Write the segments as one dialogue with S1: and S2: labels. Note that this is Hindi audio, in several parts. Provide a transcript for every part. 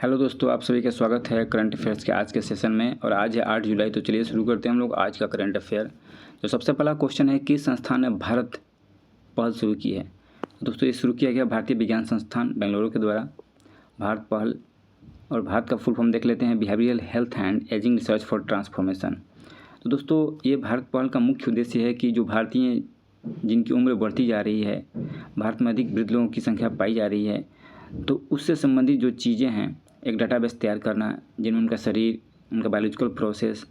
S1: हेलो दोस्तों, आप सभी का स्वागत है करंट अफेयर्स के आज के सेशन में। और आज है 8 जुलाई। तो चलिए शुरू करते हैं हम लोग आज का करंट अफेयर। तो सबसे पहला क्वेश्चन है, किस संस्थान ने भारत पहल शुरू की है। तो दोस्तों ये शुरू किया गया भारतीय विज्ञान संस्थान बेंगलुरु के द्वारा भारत पहल। और भारत का फुल फॉर्म देख लेते हैं, behavioural health and ageing research for transformation. तो दोस्तों ये भारत पहल का मुख्य उद्देश्य है कि जो भारतीय जिनकी उम्र बढ़ती जा रही है, भारत में अधिक वृद्ध लोगों की संख्या पाई जा रही है, तो उससे संबंधित जो चीज़ें हैं एक डाटाबेस तैयार करना, जिनमें उनका शरीर, उनका बायोलॉजिकल प्रोसेस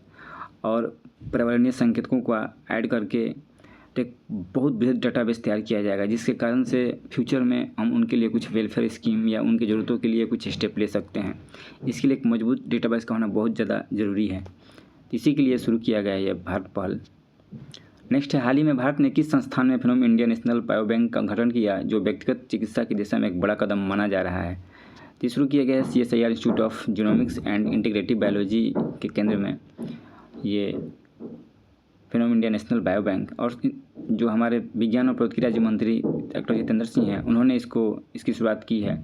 S1: और पर्यावरणीय संकेतकों को ऐड करके एक बहुत बृहद डाटाबेस तैयार किया जाएगा, जिसके कारण से फ्यूचर में हम उनके लिए कुछ वेलफेयर स्कीम या उनकी ज़रूरतों के लिए कुछ स्टेप ले सकते हैं। इसके लिए एक मजबूत डेटाबेस का होना बहुत ज़्यादा ज़रूरी है। इसी के लिए शुरू किया गया है यह भारत पहल। नेक्स्ट है, हाल ही में भारत ने किस संस्थान में फिनोम इंडिया नेशनल बायोबैंक का गठन किया, जो व्यक्तिगत चिकित्सा की दिशा में एक बड़ा कदम माना जा रहा है। तो शुरू किया गया है CSIR institute of genomics and integrative biology के केंद्र में ये फिनोम इंडिया नेशनल बायोबैंक। और जो हमारे विज्ञान और प्रौद्योगिकी राज्य मंत्री डॉक्टर जितेंद्र सिंह हैं, उन्होंने इसकी शुरुआत की है।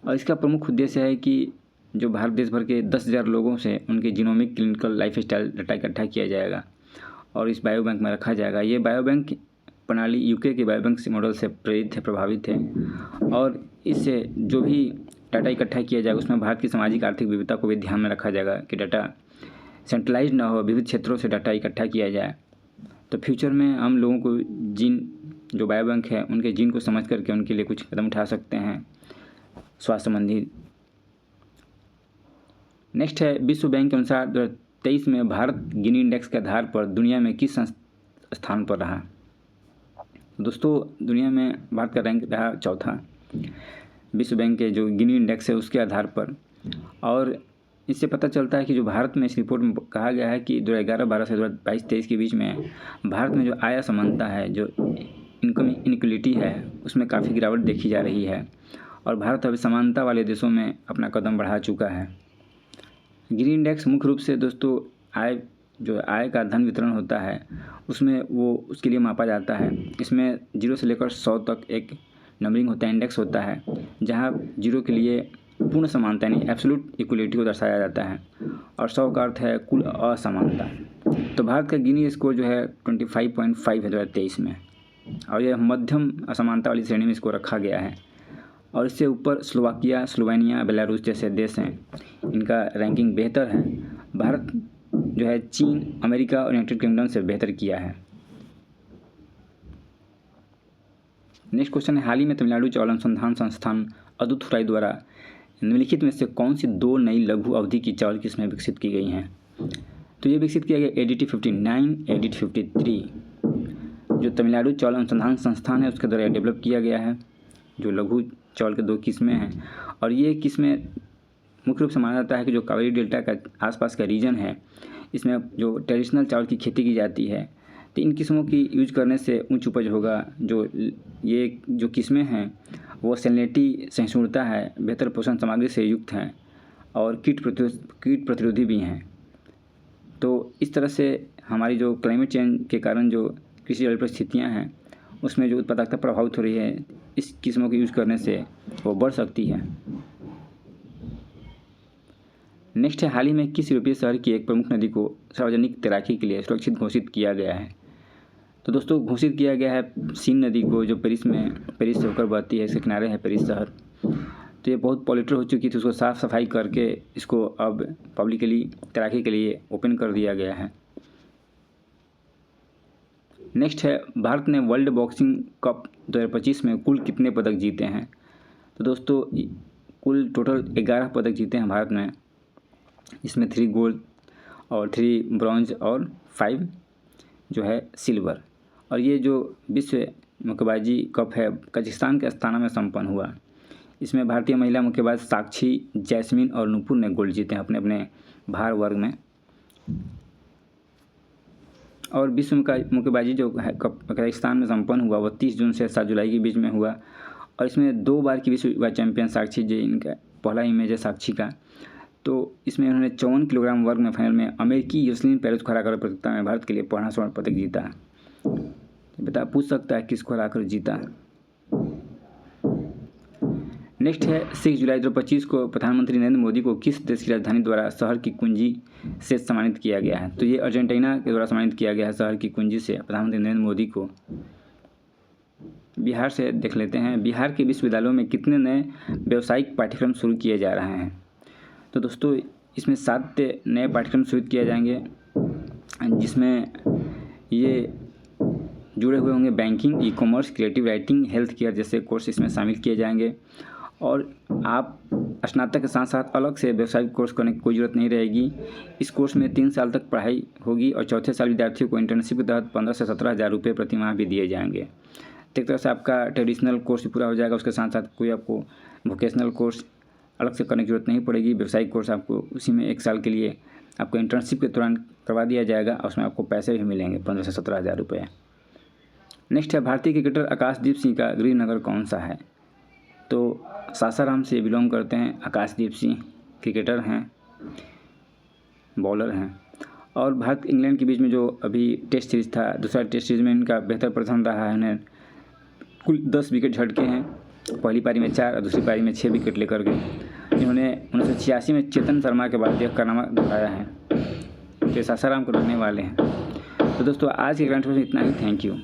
S1: और इसका प्रमुख उद्देश्य है कि जो भारत देश भर के 10,000 लोगों से उनके genomic clinical life style data इकट्ठा किया जाएगा और इस बायोबैंक में रखा जाएगा। ये बायोबैंक प्रणाली UK के बायोबैंक मॉडल से प्रेरित है, प्रभावित है। और इससे जो भी डाटा इकट्ठा किया जाएगा उसमें भारत की सामाजिक आर्थिक विविधता को भी ध्यान में रखा जाएगा कि डाटा सेंट्रलाइज ना हो, विविध क्षेत्रों से डाटा इकट्ठा किया जाए। तो फ्यूचर में हम लोगों को जो बायोबैंक है उनके जीन को समझ करके उनके लिए कुछ कदम उठा सकते हैं स्वास्थ्य संबंधी। नेक्स्ट है, विश्व बैंक के अनुसार 2023 में भारत गिनी इंडेक्स के आधार पर दुनिया में किस स्थान पर रहा। दोस्तों दुनिया में भारत का रैंक रहा चौथा विश्व बैंक के जो गिनी इंडेक्स है उसके आधार पर। और इससे पता चलता है कि जो भारत में इस रिपोर्ट में कहा गया है कि 2011-12 से 2022-23 के बीच में भारत में जो आय असमानता है, जो इनकम इनइक्वलिटी है, उसमें काफ़ी गिरावट देखी जा रही है। और भारत अब समानता वाले देशों में अपना कदम बढ़ा चुका है। गिनी इंडेक्स मुख्य रूप से दोस्तों आय का धन वितरण होता है, उसमें वो उसके लिए मापा जाता है। इसमें 0 से लेकर 100 तक एक नंबरिंग होता है, इंडेक्स होता है, जहाँ 0 के लिए पूर्ण समानता यानी एब्सोल्यूट इक्वलिटी को दर्शाया जाता है और 100 का अर्थ है कुल असमानता। तो भारत का गिनी स्कोर जो है 25.5 है 2023 में, और यह मध्यम असमानता वाली श्रेणी में इसको रखा गया है। और इससे ऊपर स्लोवाकिया, स्लोवेनिया, बेलारूस जैसे देश हैं, इनका रैंकिंग बेहतर है। भारत जो है चीन, अमेरिका और यूनाइटेड किंगडम से बेहतर किया है। नेक्स्ट क्वेश्चन है, हाल ही में तमिलनाडु चावल अनुसंधान संस्थान अदुथुराई द्वारा निम्नलिखित में से कौन सी 2 नई लघु अवधि की चावल किस्में विकसित की गई हैं। तो ये विकसित किया गया ADT 59, ADT 53, जो तमिलनाडु चावल अनुसंधान संस्थान है उसके द्वारा डेवलप किया गया है। जो लघु चावल के 2 किस्में हैं, और ये किस्में मुख्य रूप से माना जाता है कि जो कावेरी डेल्टा का आसपास का रीजन है, इसमें जो ट्रेडिशनल चावल की खेती की जाती है, तो इन किस्मों की यूज करने से उच्च उपज होगा। ये जो किस्में हैं वो सैलिनिटी सहिष्णुता है, बेहतर पोषण सामग्री से युक्त हैं और कीट प्रतिरोधी भी हैं। तो इस तरह से हमारी जो क्लाइमेट चेंज के कारण जो कृषि जल परिस्थितियाँ हैं उसमें जो उत्पादकता प्रभावित हो रही है, इस किस्मों के यूज करने से वो बढ़ सकती है। नेक्स्ट है, हाल ही में किस यूरोपीय शहर की एक प्रमुख नदी को सार्वजनिक तैराकी के लिए सुरक्षित घोषित किया गया है। तो दोस्तों घोषित किया गया है सीन नदी को, जो पेरिस से होकर बहती है, इसके किनारे है पेरिस शहर। तो ये बहुत पॉल्यूटेड हो चुकी थी, उसको साफ़ सफाई करके इसको अब पब्लिकली तैराकी के लिए ओपन कर दिया गया है। नेक्स्ट है, भारत ने वर्ल्ड बॉक्सिंग कप 2025 में कुल कितने पदक जीते हैं। तो दोस्तों कुल टोटल 11 पदक जीते हैं भारत में। इसमें 3 गोल्ड और 3 ब्रॉन्ज और 5 जो है सिल्वर। और ये जो विश्व मुक्केबाजी कप है कजाकिस्तान के अस्ताना में संपन्न हुआ। इसमें भारतीय महिला मुक्केबाज साक्षी, जैस्मिन और नूपुर ने गोल्ड जीते हैं अपने अपने भार वर्ग में। और विश्व मुक्केबाजी जो है कजाकिस्तान में संपन्न हुआ वो 30 जून से 7 जुलाई के बीच में हुआ। और इसमें 2 बार की विश्व युवा चैंपियन साक्षी, जो इनका पहला इमेज है साक्षी का, तो इसमें उन्होंने 54 किलोग्राम वर्ग में फाइनल में अमेरिकी योसेलिन पेरेज को हराकर प्रतियोगिता में भारत के लिए पहला स्वर्ण पदक जीता। पूछ सकता है किसको हराकर जीता। नेक्स्ट है 6 जुलाई 2025 को प्रधानमंत्री नरेंद्र मोदी को किस देश की राजधानी द्वारा शहर की कुंजी से सम्मानित किया गया है? तो ये अर्जेंटीना के द्वारा सम्मानित किया गया है शहर की कुंजी से प्रधानमंत्री नरेंद्र मोदी को। बिहार से देख लेते हैं, बिहार के विश्वविद्यालयों में कितने नए व्यावसायिक पाठ्यक्रम शुरू किए जा रहे हैं? तो दोस्तों इसमें 7 नए पाठ्यक्रम शुरू किए जाएंगे, जिसमें ये जुड़े हुए होंगे banking, e commerce, creative writing, health care जैसे कोर्स इसमें शामिल किए जाएंगे। और आप स्नातक के साथ साथ अलग से व्यावसायिक कोर्स करने की कोई ज़रूरत नहीं रहेगी। इस कोर्स में 3 साल तक पढ़ाई होगी और चौथे साल विद्यार्थियों को इंटर्नशिप के तहत 15 से 17 हज़ार रुपये प्रति माह भी दिए जाएंगे। तो एक तरह से आपका ट्रेडिशनल कोर्स भी पूरा हो जाएगा, उसके साथ साथ कोई आपको वोकेशनल कोर्स अलग से करने की ज़रूरत नहीं पड़ेगी। व्यावसायिक कोर्स आपको उसी में 1 साल के लिए आपको इंटर्नशिप के दौरान करवा दिया जाएगा और उसमें आपको पैसे भी मिलेंगे 15 से 17 हज़ार रुपये। नेक्स्ट है भारतीय क्रिकेटर आकाशदीप सिंह का गृह नगर कौन सा है? तो सासाराम से बिलोंग करते हैं आकाशदीप सिंह, क्रिकेटर हैं, बॉलर हैं। और भारत इंग्लैंड के बीच में जो अभी टेस्ट सीरीज़ था, दूसरा टेस्ट सीरीज़ में इनका बेहतर प्रदर्शन रहा है। इन्हें कुल 10 विकेट झटके हैं, पहली पारी में 4 और दूसरी पारी में 6 विकेट लेकर के इन्होंने 1986 में चेतन शर्मा के बाद यह कारनामा दिखाया है। तो सासाराम को रहने वाले हैं। तो दोस्तों आज के करंट अफेयर्स में इतना ही। Thank you.